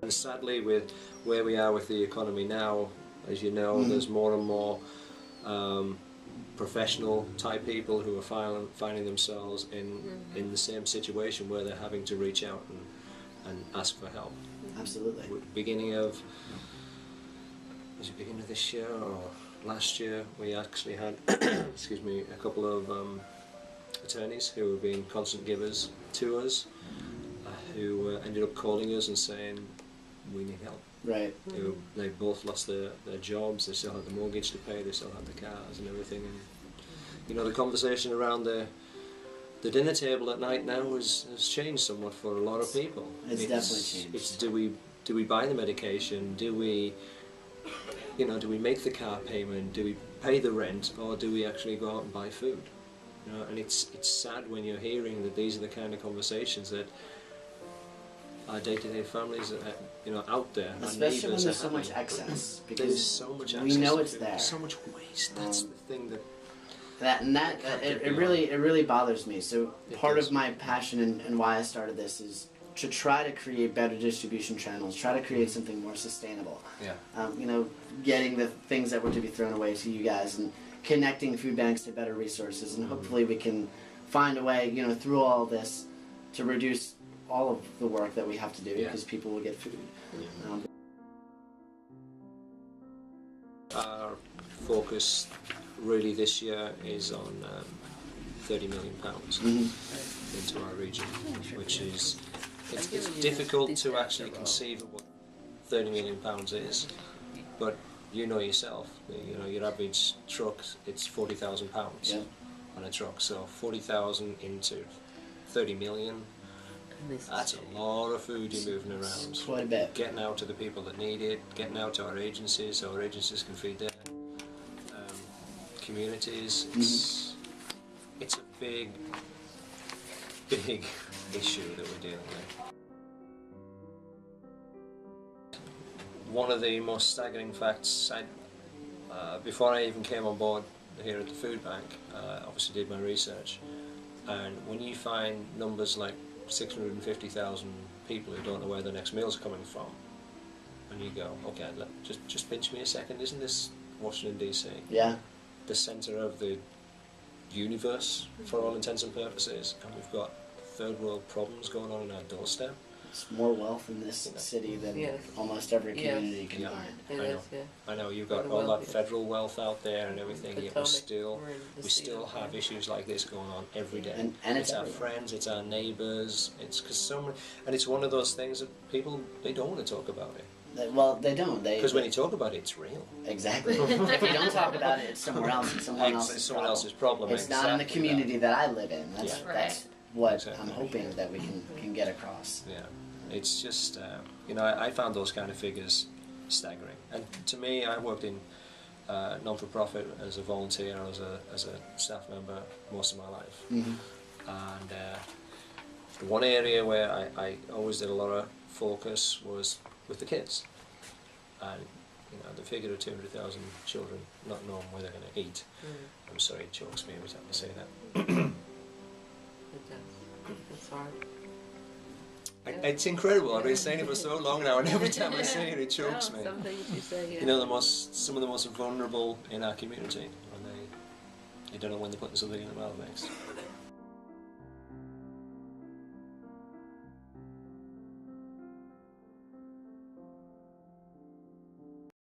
And sadly, with where we are with the economy now, as you know, there's more and more professional type people who are finding themselves in the same situation where they're having to reach out and ask for help. Absolutely. Beginning of this year or last year, we actually had excuse me, a couple of attorneys who have been constant givers to us, who ended up calling us and saying, we need help. Right. They both lost their jobs, they still had the mortgage to pay, they still had the cars and everything. And you know, the conversation around the dinner table at night now has changed somewhat for a lot of people. It's definitely changed. It's do we buy the medication? Do we make the car payment? Do we pay the rent? Or do we actually go out and buy food? You know, and it's sad when you're hearing that these are the kind of conversations that our day-to-day families, out there. Especially when there's so much excess. Because there's so much excess. We know it's there. So much waste. That's the thing that. It really bothers me. So part of my passion and why I started this is to try to create better distribution channels, try to create something more sustainable. Yeah. Getting the things that were to be thrown away to you guys and connecting food banks to better resources, and hopefully we can find a way, through all this to reduce all of the work that we have to do because people will get food. Our focus really this year is on £30 million into our region, which is it's difficult to actually conceive of what £30 million is, but you know yourself, your average truck, it's £40,000 on a truck, so 40,000 into 30 million. That's a lot of food you're moving around. Quite a bit. Getting out to the people that need it, getting out to our agencies so our agencies can feed their communities. It's a big issue that we're dealing with. One of the most staggering facts, before I even came on board here at the food bank, I obviously did my research, and when you find numbers like 650,000 people who don't know where their next meal's coming from, and you go, okay, just pinch me a second, isn't this Washington DC? Yeah. The centre of the universe for all intents and purposes, and we've got third world problems going on in our doorstep. It's more wealth in this city than almost every community can find. I know you've got all that federal wealth out there and everything, yet we still have issues like this going on every day. And it's our friends, it's our neighbours, it's and it's one of those things that people, they don't want to talk about it. Well, they don't. Because when you talk about it, it's real. Exactly. If you don't talk about it, it's somewhere else. It's someone else's problem. It's not in the community that I live in. That's what I'm hoping that we can get across. Yeah, it's just I found those kind of figures staggering. And to me, I worked in non-for-profit as a volunteer, as a staff member most of my life. And the one area where I always did a lot of focus was with the kids. And the figure of 200,000 children not knowing where they're going to eat. I'm sorry, it chokes me every time I say that. It does. It's hard. It's incredible. I've been saying it for so long now, and every time I say it, it chokes me. Some things you say, some of the most vulnerable in our community, when they don't know when they're putting something in their mouth next.